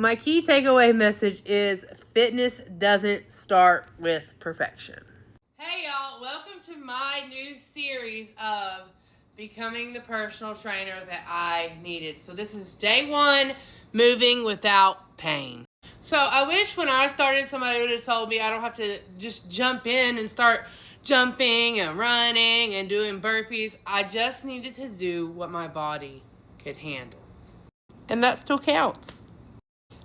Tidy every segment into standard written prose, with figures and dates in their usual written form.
my key takeaway message is fitness doesn't start with perfection. Hey y'all, welcome to my new series of becoming the personal trainer that I needed. So this is day 1, moving without pain. So I wish when I started somebody would have told me I don't have to just jump in and start jumping and running and doing burpees. I just needed to do what my body could handle. And that still counts.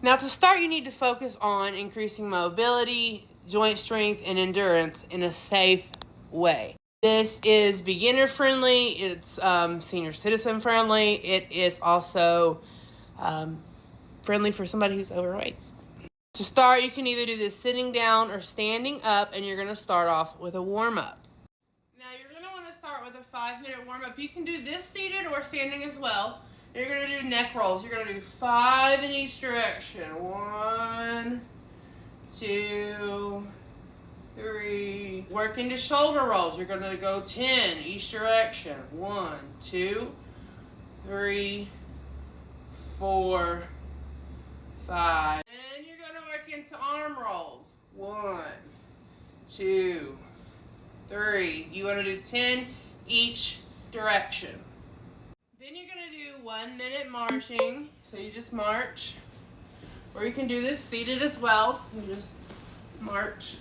Now to start, you need to focus on increasing mobility, joint strength, and endurance in a safe way. This is beginner friendly, it's senior citizen friendly, it is also friendly for somebody who's overweight. To start, you can either do this sitting down or standing up, and you're going to start off with a warm-up. Now you're going to want to start with a 5-minute warm-up. You can do this seated or standing as well. You're going to do neck rolls. You're going to do 5 in each direction. 1, 2, 3. Work into shoulder rolls. You're going to go 10 each direction. 1, 2, 3, 4, 5. And you're going to work into arm rolls. 1, 2, 3. You want to do 10 each direction. Then you're going to do 1 minute marching. So you just march. Or you can do this seated as well. You just march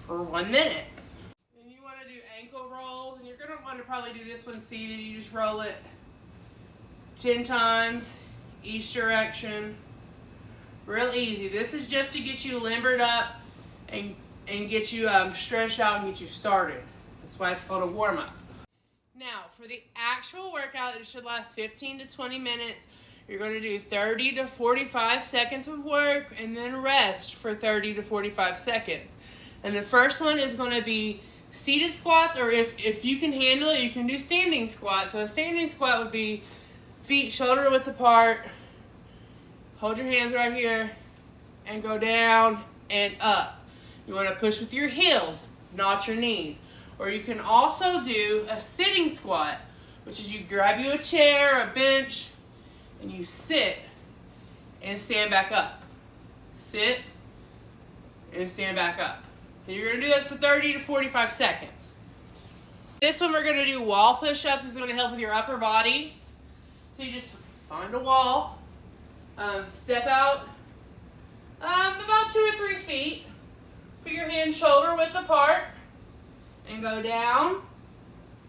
for 1 minute. Then you want to do ankle rolls. And you're going to want to probably do this one seated. You just roll it 10 times each direction. Real easy. This is just to get you limbered up and get you stretched out and get you started. That's why it's called a warm-up. Now, for the actual workout, it should last 15 to 20 minutes. You're going to do 30 to 45 seconds of work and then rest for 30 to 45 seconds. And the first one is going to be seated squats, or if you can handle it, you can do standing squats. So a standing squat would be feet shoulder width apart. Hold your hands right here and go down and up. You want to push with your heels, not your knees. Or you can also do a sitting squat, which is you grab you a chair, a bench, and you sit and stand back up. Sit and stand back up. And you're going to do that for 30 to 45 seconds. This one we're going to do wall push-ups. This is going to help with your upper body. So you just find a wall, step out about 2 or 3 feet, put your hands shoulder width apart, and go down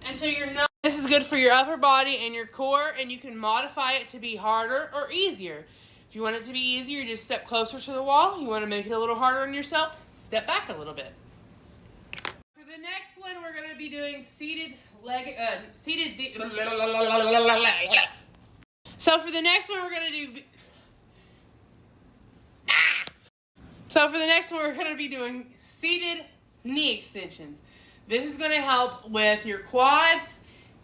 until you're not. This is good for your upper body and your core, and you can modify it to be harder or easier. If you want it to be easier, you just step closer to the wall. You want to make it a little harder on yourself, step back a little bit. For the next one, we're going to be doing So for the next one, we're going to be doing seated knee extensions. This is going to help with your quads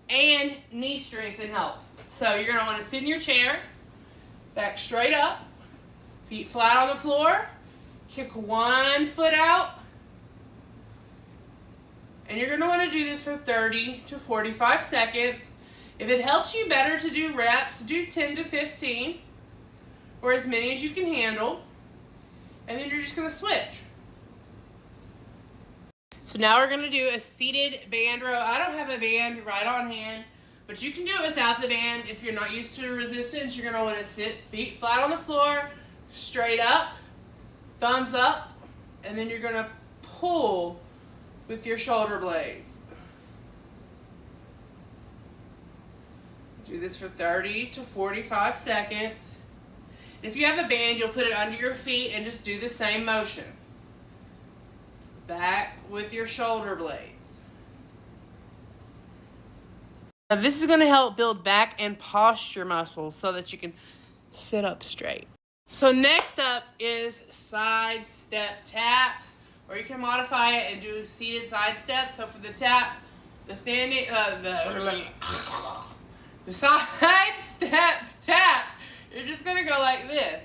and knee strength and health. So you're going to want to sit in your chair, back straight up, feet flat on the floor, kick one foot out, and you're going to want to do this for 30 to 45 seconds. If it helps you better to do reps, do 10 to 15, or as many as you can handle, and then you're just going to switch. So now we're going to do a seated band row. I don't have a band right on hand, but you can do it without the band. If you're not used to resistance, you're going to want to sit feet flat on the floor, straight up, thumbs up, and then you're going to pull with your shoulder blades. Do this for 30 to 45 seconds. If you have a band, you'll put it under your feet and just do the same motion. Back with your shoulder blades. Now this is going to help build back and posture muscles so that you can sit up straight. So next up is side step taps, or you can modify it and do seated side steps. So for the taps, the side step taps, you're just going to go like this.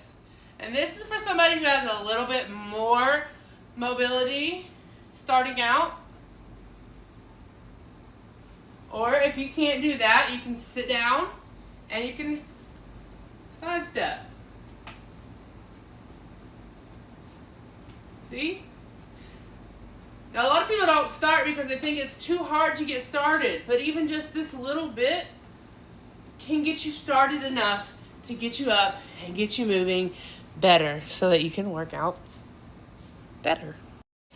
And this is for somebody who has a little bit more mobility starting out. Or if you can't do that, you can sit down and you can Side step. See? Now, a lot of people don't start because they think it's too hard to get started, but even just this little bit can get you started enough to get you up and get you moving better so that you can work out better.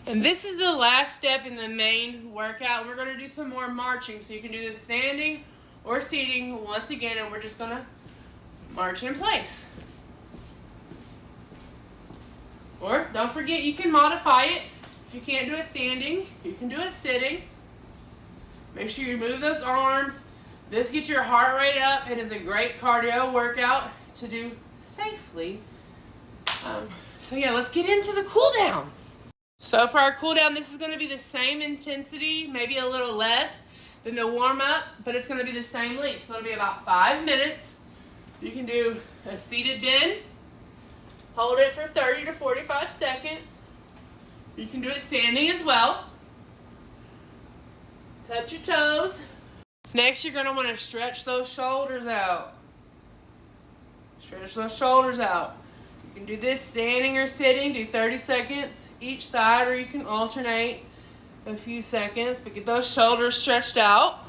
And this is the last step in the main workout. We're going to do some more marching. So you can do this standing or seating once again, and we're just going to march in place. Or don't forget, you can modify it. If you can't do it standing, you can do it sitting. Make sure you move those arms. This gets your heart rate up. It is a great cardio workout to do safely. So yeah, let's get into the cool down. So for our cool down, this is going to be the same intensity, maybe a little less than the warm up, but it's going to be the same length. So it'll be about 5 minutes. You can do a seated bend. Hold it for 30 to 45 seconds. You can do it standing as well. Touch your toes. Next, you're going to want to stretch those shoulders out. Stretch those shoulders out. You can do this standing or sitting. Do 30 seconds each side, or you can alternate a few seconds, but get those shoulders stretched out.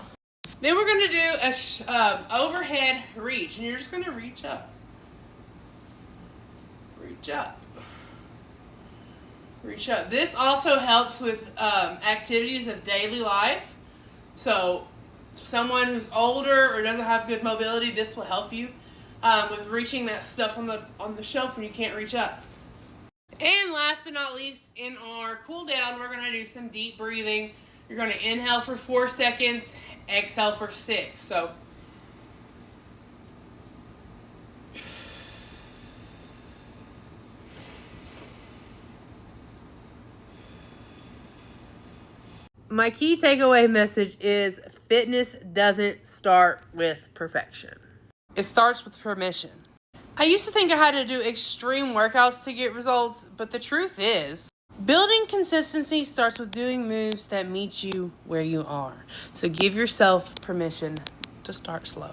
Then we're going to do a overhead reach, and you're just going to reach up. Reach up. Reach up. This also helps with activities of daily life. So someone who's older or doesn't have good mobility, this will help you with reaching that stuff on the shelf when you can't reach up. And last but not least, in our cool down, we're going to do some deep breathing. You're going to inhale for 4 seconds, exhale for 6. So my key takeaway message is fitness doesn't start with perfection. It starts with permission. I used to think I had to do extreme workouts to get results, but the truth is, building consistency starts with doing moves that meet you where you are. So give yourself permission to start slow.